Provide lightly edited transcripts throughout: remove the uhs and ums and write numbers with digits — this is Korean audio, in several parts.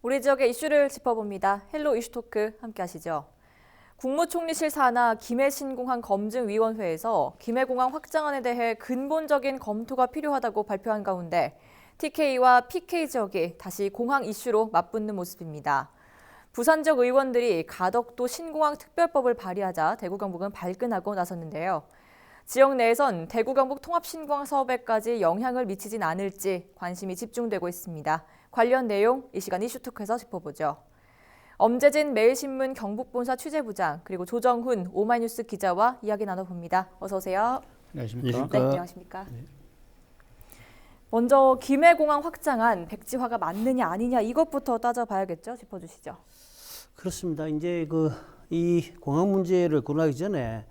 우리 지역의 이슈를 짚어봅니다. 헬로 이슈토크 함께 하시죠. 국무총리실 산하 김해신공항 검증위원회에서 김해공항 확장안에 대해 근본적인 검토가 필요하다고 발표한 가운데 TK와 PK 지역이 다시 공항 이슈로 맞붙는 모습입니다. 부산 지역 의원들이 가덕도 신공항 특별법을 발의하자 대구 경북은 발끈하고 나섰는데요. 지역 내에선 대구 경북 통합 신공항 사업에까지 영향을 미치진 않을지 관심이 집중되고 있습니다. 관련 내용 이 시간 이슈토크에서 짚어보죠. 엄재진 매일신문 경북본사 취재부장 그리고 조정훈 오마이뉴스 기자와 이야기 나눠봅니다. 어서 오세요. 안녕하십니까? 네, 안녕하십니까? 네. 먼저 김해공항 확장안 백지화가 맞느냐 아니냐 이것부터 따져봐야겠죠? 짚어주시죠. 그렇습니다. 이제 이 공항 문제를 거론하기 전에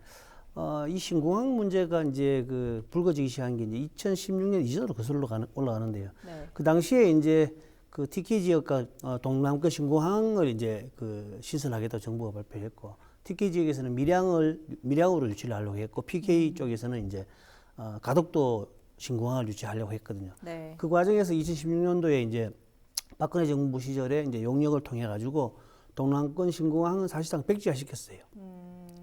이 신공항 문제가 이제 불거지기 시작한 게 이제 2016년 이전으로 거슬러 올라가는데요. 네. 그 당시에 이제 그 TK 지역과 동남권 신공항을 이제 신설하겠다고 정부가 발표했고, TK 지역에서는 밀양으로 유치를 하려고 했고, PK 쪽에서는 이제 가덕도 신공항을 유치하려고 했거든요. 네. 그 과정에서 2016년도에 이제 박근혜 정부 시절에 이제 용역을 통해 가지고 동남권 신공항은 사실상 백지화 시켰어요.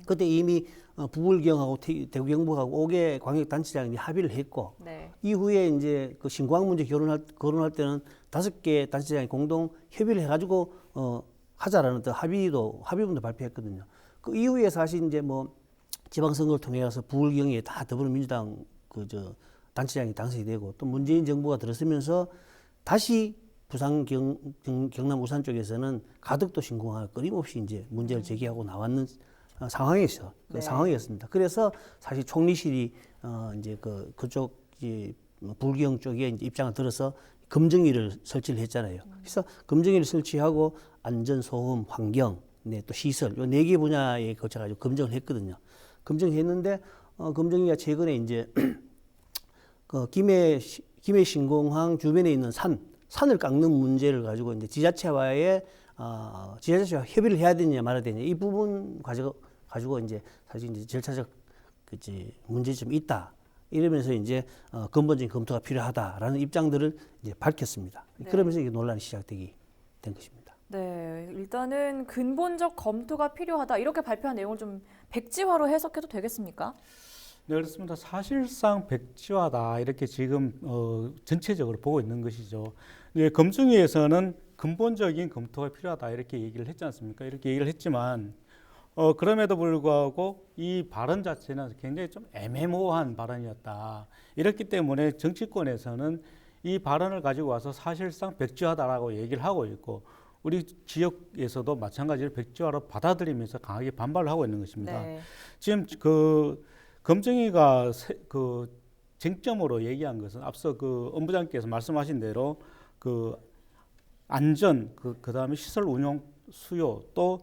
그때 이미 부울경하고 대구 경북하고 5개 광역단체장이 합의를 했고, 네. 이후에 이제 그 신공항 문제 거론할 때는 5개 단체장이 공동 협의를 해가지고 하자라는 합의문도 발표했거든요. 그 이후에 사실 이제 뭐 지방선거를 통해 가서 부울경에 다 더불어민주당 단체장이 당선이 되고, 또 문재인 정부가 들어서면서 다시 부산, 경남, 울산 쪽에서는 가덕도 신공항을 끊임없이 이제 문제를 제기하고 나왔는 상황이었어요. 네. 상황이었습니다. 그래서 사실 총리실이 이제 그쪽 부울경 쪽에 이제 입장을 들어서 검증위를 설치를 했잖아요. 그래서 검증위를 설치하고 안전, 소음, 환경, 또 시설 요 4개 분야에 거쳐가지고 검증을 했거든요. 검증했는데 검증위가 최근에 이제 김해 신공항 주변에 있는 산을 깎는 문제를 가지고 이제 지자체와 협의를 해야 되느냐 말아야 되느냐 이 부분 가지고 이제 사실 이제 절차적 문제점이 있다. 이러면서 이제 근본적인 검토가 필요하다라는 입장들을 이제 밝혔습니다. 네. 그러면서 이게 논란이 시작되게 된 것입니다. 네, 일단은 근본적 검토가 필요하다 이렇게 발표한 내용을 좀 백지화로 해석해도 되겠습니까? 네, 그렇습니다. 사실상 백지화다 이렇게 지금 전체적으로 보고 있는 것이죠. 네, 검증위에서는 근본적인 검토가 필요하다 이렇게 얘기를 했지 않습니까? 이렇게 얘기를 했지만 그럼에도 불구하고 이 발언 자체는 굉장히 좀 애매모호한 발언이었다. 이렇기 때문에 정치권에서는 이 발언을 가지고 와서 사실상 백지화다라고 얘기를 하고 있고, 우리 지역에서도 마찬가지로 백지화로 받아들이면서 강하게 반발을 하고 있는 것입니다. 네. 지금 검증위가 쟁점으로 얘기한 것은 앞서 엄부장께서 말씀하신 대로 안전, 그다음에 시설 운영 수요, 또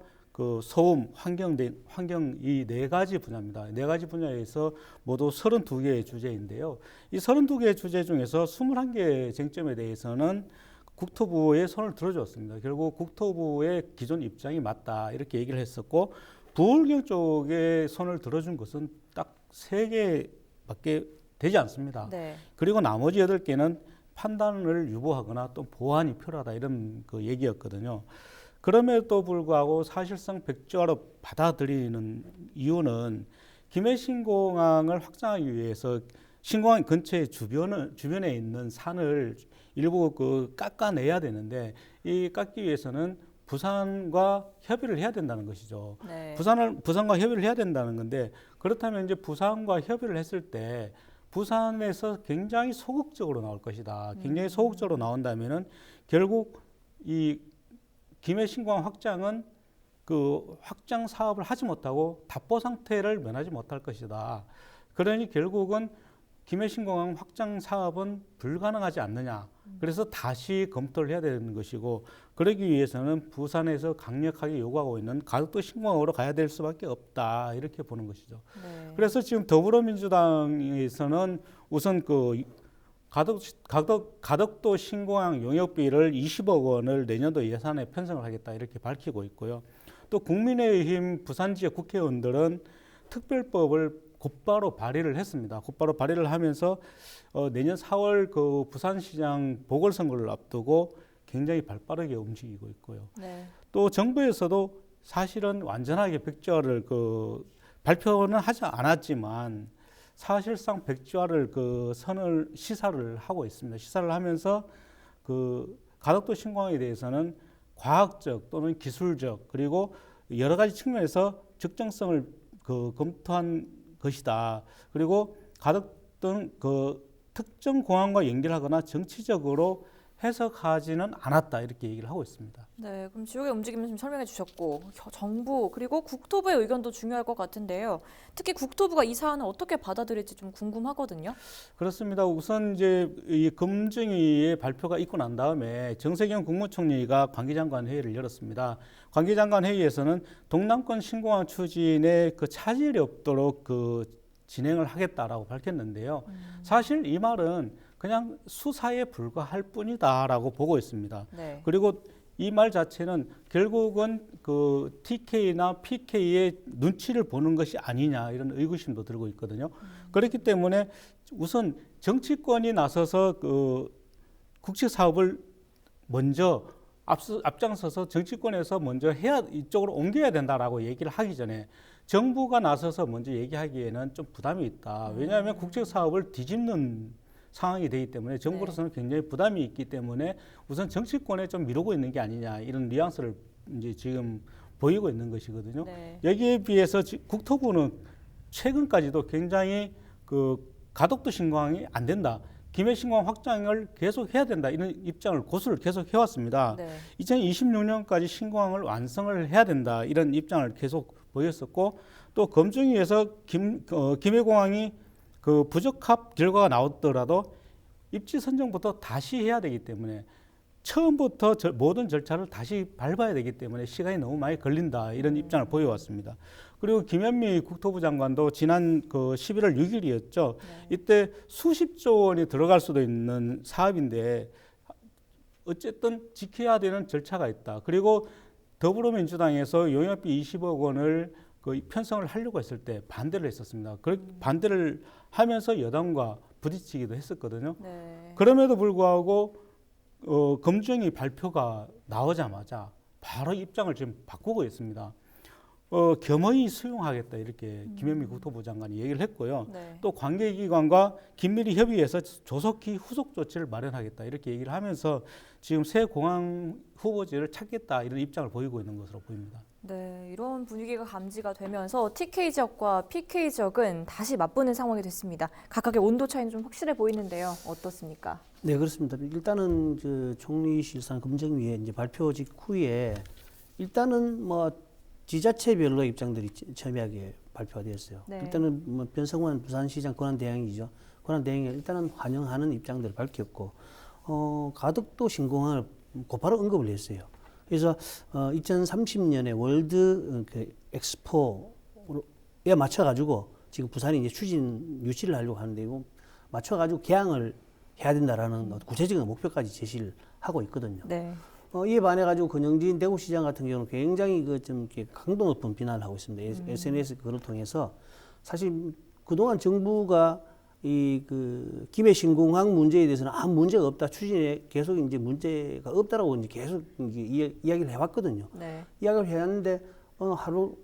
소음, 환경 이 4가지 분야입니다. 4가지 분야에서 모두 32개의 주제인데요. 이 32개의 주제 중에서 21개의 쟁점에 대해서는 국토부에 손을 들어줬습니다. 결국 국토부의 기존 입장이 맞다 이렇게 얘기를 했었고, 부울경 쪽에 손을 들어준 것은 딱 3개밖에 되지 않습니다. 네. 그리고 나머지 8개는 판단을 유보하거나 또 보완이 필요하다 이런 얘기였거든요. 그럼에도 불구하고 사실상 백지화로 받아들이는 이유는 김해 신공항을 확장하기 위해서 신공항 근처에 주변에 있는 산을 일부 깎아내야 되는데, 이 깎기 위해서는 부산과 협의를 해야 된다는 것이죠. 네. 부산과 협의를 해야 된다는 건데, 그렇다면 이제 부산과 협의를 했을 때 부산에서 굉장히 소극적으로 나올 것이다. 굉장히 소극적으로 나온다면은 결국 이 김해 신공항 확장은 확장 사업을 하지 못하고 답보 상태를 면하지 못할 것이다. 그러니 결국은 김해 신공항 확장 사업은 불가능하지 않느냐. 그래서 다시 검토를 해야 되는 것이고, 그러기 위해서는 부산에서 강력하게 요구하고 있는 가덕도 신공항으로 가야 될 수밖에 없다. 이렇게 보는 것이죠. 네. 그래서 지금 더불어민주당에서는 우선 가덕도 신공항 용역비를 20억 원을 내년도 예산에 편성을 하겠다 이렇게 밝히고 있고요. 또 국민의힘 부산 지역 국회의원들은 특별법을 곧바로 발의를 했습니다. 곧바로 발의를 하면서 내년 4월 부산시장 보궐선거를 앞두고 굉장히 발빠르게 움직이고 있고요. 네. 또 정부에서도 사실은 완전하게 백지화를 발표는 하지 않았지만 사실상 백지화를 시사를 하고 있습니다. 시사를 하면서 가덕도 신공항에 대해서는 과학적 또는 기술적 그리고 여러 가지 측면에서 적정성을 검토한 것이다. 그리고 가덕도는 특정 공항과 연결하거나 정치적으로 해석하지는 않았다 이렇게 얘기를 하고 있습니다. 네, 그럼 지역의 움직임을 좀 설명해 주셨고 정부 그리고 국토부의 의견도 중요할 것 같은데요. 특히 국토부가 이 사안을 어떻게 받아들일지 좀 궁금하거든요. 그렇습니다. 우선 이제 이 검증위의 발표가 있고 난 다음에 정세경 국무총리가 관계장관 회의를 열었습니다. 관계장관 회의에서는 동남권 신공항 추진에 차질이 없도록 진행을 하겠다라고 밝혔는데요. 사실 이 말은 그냥 수사에 불과할 뿐이다라고 보고 있습니다. 네. 그리고 이 말 자체는 결국은 TK나 PK의 눈치를 보는 것이 아니냐 이런 의구심도 들고 있거든요. 그렇기 때문에 우선 정치권이 나서서 국책 사업을 먼저 앞장서서 정치권에서 먼저 이쪽으로 옮겨야 된다라고 얘기를 하기 전에 정부가 나서서 먼저 얘기하기에는 좀 부담이 있다. 왜냐하면 국책 사업을 뒤집는 상황이 되기 때문에 정부로서는 굉장히 부담이 있기 때문에 우선 정치권에 좀 미루고 있는 게 아니냐 이런 뉘앙스를 이제 지금 보이고 있는 것이거든요. 네. 여기에 비해서 국토부는 최근까지도 굉장히 가덕도 신공항이 안 된다. 김해 신공항 확장을 계속 해야 된다. 이런 입장을 고수를 계속 해왔습니다. 네. 2026년까지 신공항을 완성을 해야 된다. 이런 입장을 계속 보였었고 또 검증위에서 김해공항이 부적합 결과가 나오더라도 입지 선정부터 다시 해야 되기 때문에 처음부터 모든 절차를 다시 밟아야 되기 때문에 시간이 너무 많이 걸린다 이런 입장을 보여왔습니다. 그리고 김현미 국토부 장관도 지난 11월 6일이었죠. 네. 이때 수십조 원이 들어갈 수도 있는 사업인데 어쨌든 지켜야 되는 절차가 있다. 그리고 더불어민주당에서 용역비 20억 원을 편성을 하려고 했을 때 반대를 했었습니다. 반대를 하면서 여당과 부딪히기도 했었거든요. 네. 그럼에도 불구하고 검증위 발표가 나오자마자 바로 입장을 지금 바꾸고 있습니다. 겸허히 수용하겠다 이렇게 김현미 국토부 장관이 얘기를 했고요. 네. 또 관계기관과 긴밀히 협의해서 조속히 후속 조치를 마련하겠다 이렇게 얘기를 하면서 지금 새 공항 후보지를 찾겠다 이런 입장을 보이고 있는 것으로 보입니다. 네, 이런 분위기가 감지가 되면서 TK 지역과 PK 지역은 다시 맞붙는 상황이 됐습니다. 각각의 온도 차이는 좀 확실해 보이는데요. 어떻습니까? 네, 그렇습니다. 일단은 총리실상 검증위에 이제 발표 직후에 일단은 지자체별로 입장들이 첨예하게 발표가 되었어요. 네. 일단은 변성환 부산시장 권한대행이죠. 권한대행이 일단은 환영하는 입장들을 밝혔고, 가덕도 신공항을 곧바로 언급을 했어요. 그래서 2030년에 월드 엑스포에 맞춰가지고 지금 부산이 이제 추진 유치를 하려고 하는데 이거 맞춰가지고 개항을 해야 된다라는 구체적인 목표까지 제시를 하고 있거든요. 네. 이에 반해가지고 권영진 대구시장 같은 경우는 굉장히 좀 이렇게 강도 높은 비난을 하고 있습니다. SNS 그걸 통해서 사실 그동안 정부가 김해 신공항 문제에 대해서는 아무 문제가 없다. 추진에 계속 이제 문제가 없다라고 이제 계속 이제 이야기를 해왔거든요. 네. 이야기를 해왔는데 하루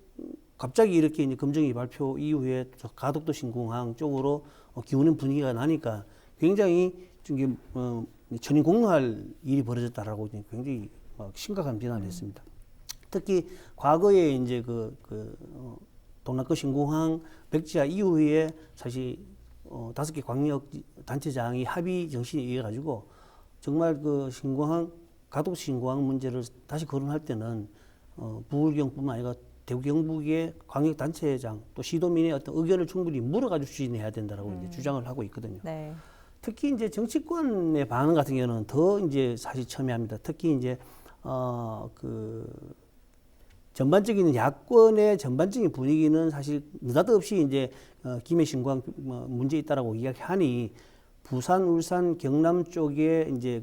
갑자기 이렇게 이제 검증위 발표 이후에 가덕도 신공항 쪽으로 기우는 분위기가 나니까 굉장히 좀 전임 공로할 일이 벌어졌다라고 굉장히 심각한 비난을 했습니다. 특히 과거에 이제 동남권 신공항 백지화 이후에 사실 5개 광역 단체장이 합의 정신에 의해 가지고 정말 가덕도 신공항 문제를 다시 거론할 때는 부울경뿐만 아니라 대구 경북의 광역 단체장 또 시도민의 어떤 의견을 충분히 물어가지고 추진해야 된다라고 이제 주장을 하고 있거든요. 네. 특히 이제 정치권의 반응 같은 경우는 더 이제 사실 첨예합니다. 특히 이제 전반적인 야권의 전반적인 분위기는 사실 느닷없이 이제 김해 신공항 문제 있다라고 이야기하니 부산, 울산, 경남 쪽에 이제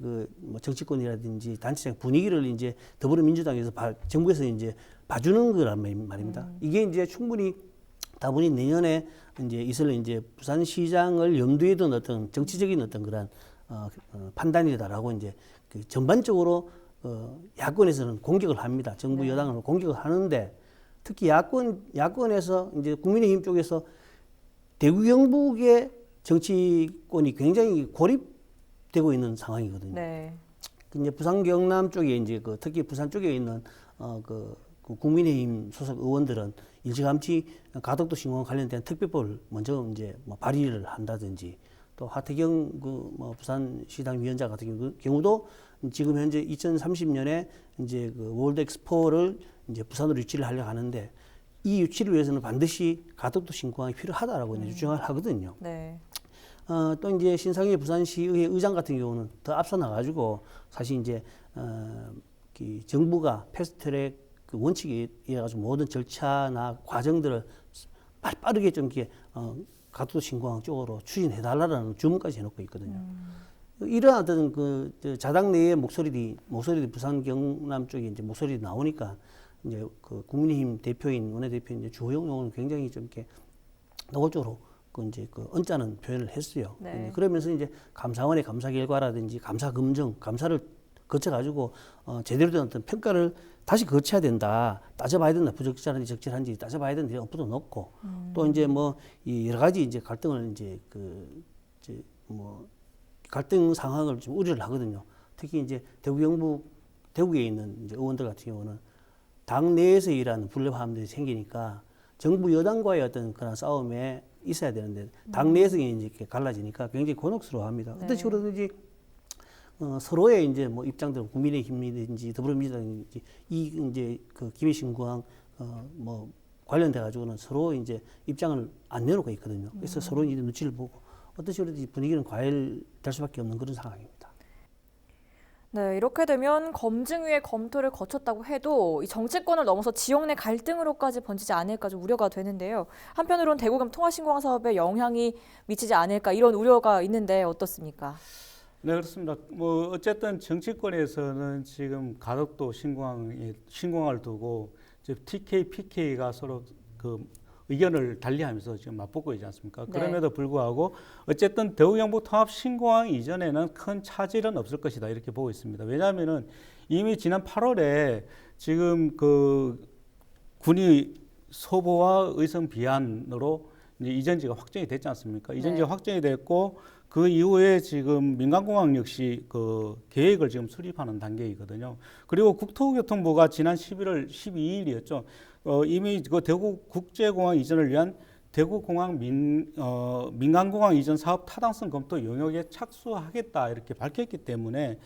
정치권이라든지 단체장 분위기를 이제 더불어민주당에서 정부에서 이제 봐주는 거란 말입니다. 이게 이제 충분히 다분히 내년에 이제 있을 이제 부산시장을 염두에 둔 어떤 정치적인 어떤 그런 판단이다라고 이제 그 전반적으로 야권에서는 공격을 합니다. 정부 네. 여당을 공격을 하는데 특히 야권에서 이제 국민의힘 쪽에서 대구 경북의 정치권이 굉장히 고립되고 있는 상황이거든요. 네. 이제 부산 경남 쪽에 이제 특히 부산 쪽에 있는 그 국민의힘 소속 의원들은 일찌감치 가덕도 신공 관련된 특별법을 먼저 이제 뭐 발의를 한다든지 또 하태경 부산시당 위원장 같은 경우도 지금 현재 2030년에 이제 월드 엑스포를 이제 부산으로 유치를 하려고 하는데 이 유치를 위해서는 반드시 가덕도 신공항이 필요하다라고 이제 주장을 하거든요. 네. 또 이제 신상희 부산시의회 의장 같은 경우는 더 앞서 나가지고 사실 이제 정부가 패스트트랙 그 원칙에 의해 가지고 모든 절차나 과정들을 빠르게 좀 이렇게 가덕도 신공항 쪽으로 추진해달라는 주문까지 해놓고 있거든요. 이런 어떤 자당 내의 목소리들이 부산 경남 쪽에 이제 목소리들이 나오니까 이제 그 국민의힘 대표인 원내대표인 이제 주호영 의원은 굉장히 좀 이렇게 노골적으로 언짢은 표현을 했어요. 네. 그러면서 이제 감사원의 감사 결과라든지 감사 검증, 감사를 거쳐가지고 제대로 된 어떤 평가를 다시 거쳐야 된다. 따져봐야 된다. 부적절한지 적절한지 따져봐야 된다. 이런 어부도 넣고 또 이제 이 여러 가지 이제 갈등을 갈등 상황을 좀 우려를 하거든요. 특히 이제 대구에 있는 이제 의원들 같은 경우는 당 내에서 일하는 분립화함들이 생기니까 정부 여당과의 어떤 그런 싸움에 있어야 되는데 당 내에서 이제 이렇게 갈라지니까 굉장히 곤혹스러워합니다. 네. 어떤 식으로든지 서로의 이제 뭐 입장들 국민의힘이든지 더불어민주당이든지 이제 김해신공항 관련돼 가지고는 서로 이제 입장을 안 내놓고 있거든요. 그래서 서로 이제 눈치를 보고 어떤 식으로든지 분위기는 과열될 수밖에 없는 그런 상황입니다. 네, 이렇게 되면 검증위의 검토를 거쳤다고 해도 이 정치권을 넘어서 지역 내 갈등으로까지 번지지 않을까 좀 우려가 되는데요. 한편으로는 대구경 통화신공항 사업에 영향이 미치지 않을까 이런 우려가 있는데 어떻습니까? 네, 그렇습니다. 뭐 어쨌든 정치권에서는 지금 가덕도 신공항을 두고 이제 TK, PK가 서로 그 의견을 달리하면서 지금 맞붙고 있지 않습니까? 네. 그럼에도 불구하고 어쨌든 대구경북 통합 신공항 이전에는 큰 차질은 없을 것이다 이렇게 보고 있습니다. 왜냐하면은 이미 지난 8월에 지금 그 군이 소보와 의성 비안으로 이제 이전지가 확정이 됐지 않습니까? 이전지가 네. 확정이 됐고 그 이후에 지금 민간공항 역시 그 계획을 지금 수립하는 단계이거든요. 그리고 국토교통부가 지난 11월 12일이었죠. 이미 그 대구 국제공항 이전을 위한 대구공항 민간공항 이전 사업 타당성 검토 영역에 착수하겠다 이렇게 밝혔기 때문에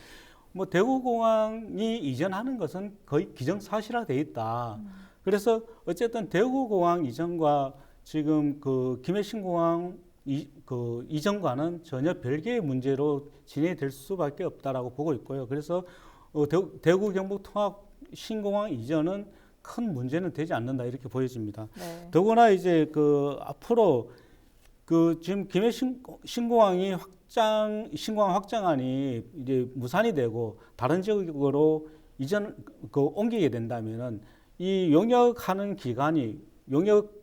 뭐 대구공항이 이전하는 것은 거의 기정사실화돼 있다. 그래서 어쨌든 대구공항 이전과 지금 그 김해신공항 이전과는 전혀 별개의 문제로 진행될 수밖에 없다라고 보고 있고요. 그래서 대구 경북 통합 신공항 이전은 큰 문제는 되지 않는다 이렇게 보여집니다. 네. 더구나 이제 앞으로 지금 김해 신공항 확장안이 이제 무산이 되고 다른 지역으로 옮기게 된다면은 이 용역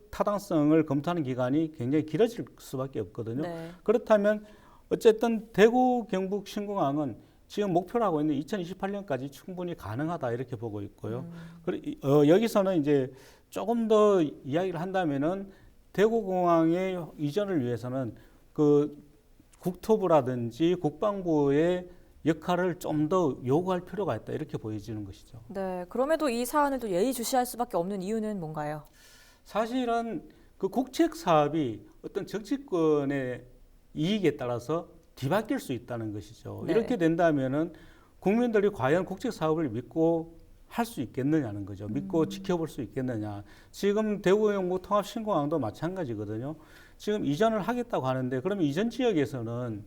타당성을 검토하는 기간이 굉장히 길어질 수밖에 없거든요. 네. 그렇다면 어쨌든 대구 경북 신공항은 지금 목표로 하고 있는 2028년까지 충분히 가능하다 이렇게 보고 있고요. 여기서는 이제 조금 더 이야기를 한다면은 대구공항의 이전을 위해서는 그 국토부라든지 국방부의 역할을 좀 더 요구할 필요가 있다 이렇게 보여지는 것이죠. 네, 그럼에도 이 사안을 또 예의주시할 수밖에 없는 이유는 뭔가요? 사실은 그 국책 사업이 어떤 정치권의 이익에 따라서 뒤바뀔 수 있다는 것이죠. 네. 이렇게 된다면은 국민들이 과연 국책 사업을 믿고 할 수 있겠느냐는 거죠. 믿고 지켜볼 수 있겠느냐. 지금 대구 경북 통합 신공항도 마찬가지거든요. 지금 이전을 하겠다고 하는데 그러면 이전 지역에서는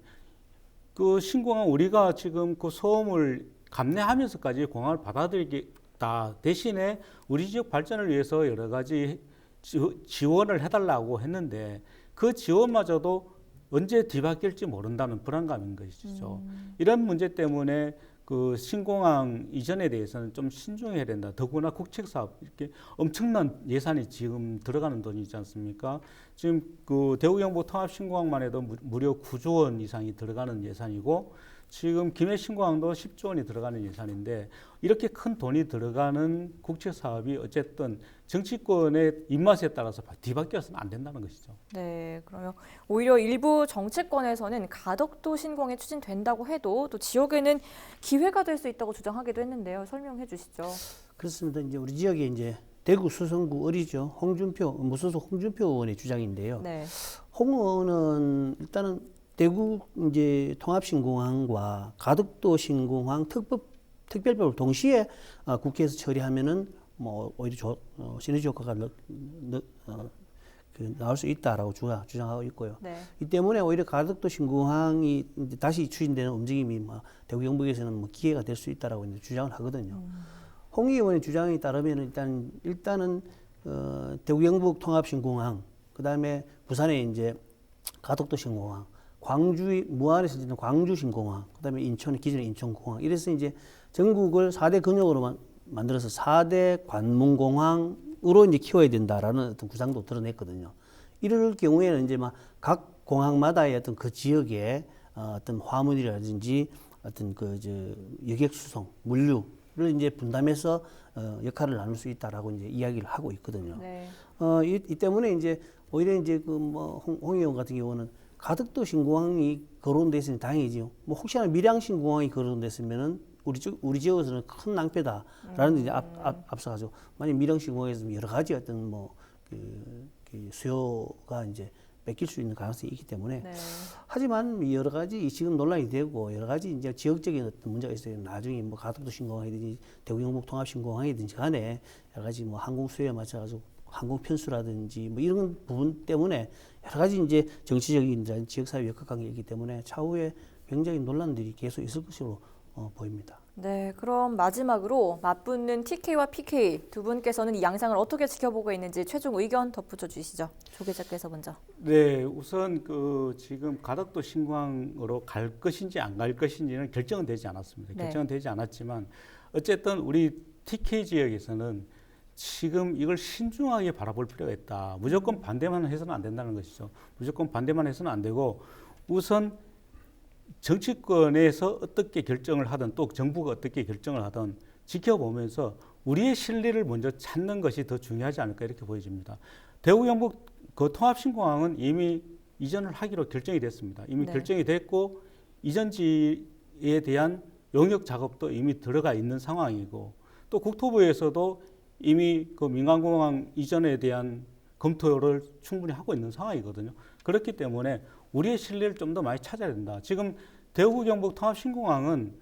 그 신공항 우리가 지금 그 소음을 감내하면서까지 공항을 받아들이겠다. 대신에 우리 지역 발전을 위해서 여러 가지 지원을 해달라고 했는데 그 지원마저도 언제 뒤바뀔지 모른다는 불안감인 것이죠. 이런 문제 때문에 그 신공항 이전에 대해서는 좀 신중해야 된다. 더구나 국책사업 이렇게 엄청난 예산이 지금 들어가는 돈이 있지 않습니까? 지금 그 대구 경북 통합 신공항만 해도 무려 9조 원 이상이 들어가는 예산이고 지금 김해신공항도 10조 원이 들어가는 예산인데 이렇게 큰 돈이 들어가는 국책 사업이 어쨌든 정치권의 입맛에 따라서 뒤바뀌어서는 안 된다는 것이죠. 네, 그러면 오히려 일부 정치권에서는 가덕도 신공항이 추진된다고 해도 또 지역에는 기회가 될 수 있다고 주장하기도 했는데요. 설명해 주시죠. 그렇습니다. 이제 우리 지역에 이제 대구 수성구 어리죠. 무소속 홍준표 의원의 주장인데요. 네. 홍 의원은 일단은 대구 이제 통합신공항과 가덕도 신공항 특별법을 동시에 국회에서 처리하면은 뭐 오히려 시너지 효과가 나올 수 있다라고 주장하고 있고요. 네. 이 때문에 오히려 가덕도 신공항이 이제 다시 추진되는 움직임이 대구 경북에서는 뭐 기회가 될 수 있다라고 이제 주장을 하거든요. 홍 의원의 주장에 따르면 일단은 대구 경북 통합신공항, 그 다음에 부산에 이제 가덕도 신공항, 무안에서 이제 광주 신공항, 그 다음에 인천의 기존의 인천공항, 이래서 이제 전국을 4대 근역으로 만들어서 4대 관문공항으로 이제 키워야 된다라는 어떤 구상도 드러냈거든요. 이럴 경우에는 이제 막 각 공항마다의 어떤 그 지역의 어떤 화물이라든지 어떤 여객 수송, 물류를 이제 분담해서 역할을 나눌 수 있다라고 이제 이야기를 하고 있거든요. 네. 이 때문에 이제 오히려 이제 홍 의원 같은 경우는 가덕도 신공항이 거론돼 있으니 다행이지요. 뭐 혹시나 밀양 신공항이 거론됐으면은 우리 지역에서는 큰 낭패다라는 이제 앞서가지고 만약 밀양 신공항에서 여러 가지 어떤 그 수요가 이제 뺏길 수 있는 가능성이 있기 때문에 네. 하지만 여러 가지 지금 논란이 되고 여러 가지 이제 지역적인 어떤 문제가 있어요. 나중에 뭐 가덕도 신공항이든지 대구 경북 통합 신공항이든지 간에 여러 가지 뭐 항공 수요에 맞춰가지고 항공 편수라든지 뭐 이런 부분 때문에 여러 가지 이제 정치적인 지역사회 역학관계이기 때문에 차후에 굉장히 논란들이 계속 있을 것으로 보입니다. 네, 그럼 마지막으로 맞붙는 TK와 PK 두 분께서는 이 양상을 어떻게 지켜보고 있는지 최종 의견 덧붙여 주시죠. 조 기자께서 먼저. 네, 우선 지금 가덕도 신공항으로 갈 것인지 안 갈 것인지는 결정은 되지 않았습니다. 네. 결정은 되지 않았지만 어쨌든 우리 TK 지역에서는 지금 이걸 신중하게 바라볼 필요가 있다. 무조건 반대만 해서는 안 된다는 것이죠. 무조건 반대만 해서는 안 되고 우선 정치권에서 어떻게 결정을 하든 또 정부가 어떻게 결정을 하든 지켜보면서 우리의 실리를 먼저 찾는 것이 더 중요하지 않을까 이렇게 보여집니다. 대구 경북 통합신공항은 이미 이전을 하기로 결정이 됐습니다. 이미 네. 결정이 됐고 이전지에 대한 용역 작업도 이미 들어가 있는 상황이고 또 국토부에서도 이미 그 민간공항 이전에 대한 검토를 충분히 하고 있는 상황이거든요. 그렇기 때문에 우리의 실리를 좀 더 많이 찾아야 된다. 지금 대구 경북 통합신공항은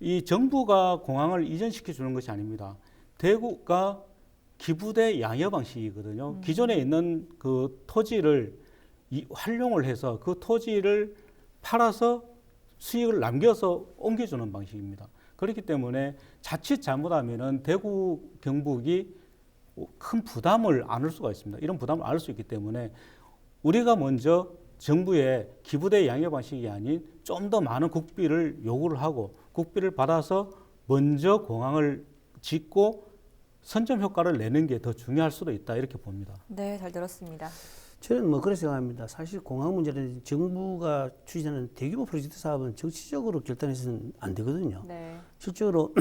이 정부가 공항을 이전시켜 주는 것이 아닙니다. 대구가 기부대 양여 방식이거든요. 기존에 있는 그 토지를 활용을 해서 그 토지를 팔아서 수익을 남겨서 옮겨주는 방식입니다. 그렇기 때문에 자칫 잘못하면은 대구 경북이 큰 부담을 안을 수가 있습니다. 이런 부담을 안을 수 있기 때문에 우리가 먼저 정부의 기부대 양여 방식이 아닌 좀 더 많은 국비를 요구를 하고 국비를 받아서 먼저 공항을 짓고 선점 효과를 내는 게 더 중요할 수도 있다 이렇게 봅니다. 네, 잘 들었습니다. 저는 뭐 그렇게 생각합니다. 사실 공항 문제는 정부가 추진하는 대규모 프로젝트 사업은 정치적으로 결단해서는 안 되거든요. 네. 실제로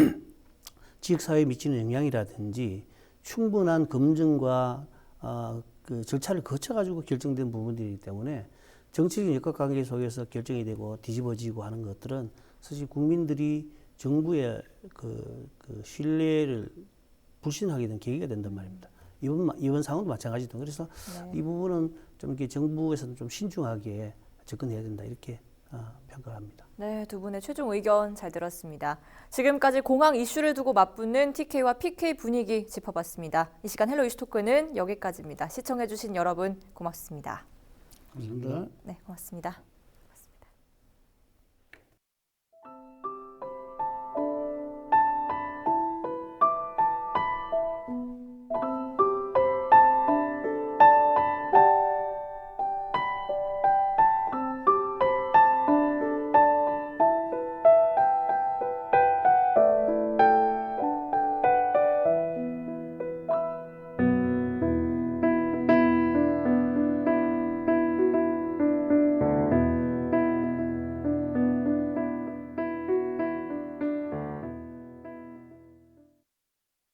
지역사회에 미치는 영향이라든지 충분한 검증과 그 절차를 거쳐가지고 결정된 부분들이기 때문에 정치적인 역학관계 속에서 결정이 되고 뒤집어지고 하는 것들은 사실 국민들이 정부의 그 신뢰를 불신하게 된 계기가 된단 말입니다. 이번 상황도 마찬가지죠. 그래서 네. 이 부분은 좀 이렇게 정부에서는 좀 신중하게 접근해야 된다 이렇게 평가를 합니다. 네, 두 분의 최종 의견 잘 들었습니다. 지금까지 공항 이슈를 두고 맞붙는 TK와 PK 분위기 짚어봤습니다. 이 시간 헬로 이슈토크는 여기까지입니다. 시청해주신 여러분 고맙습니다. 감사합니다. 네, 고맙습니다.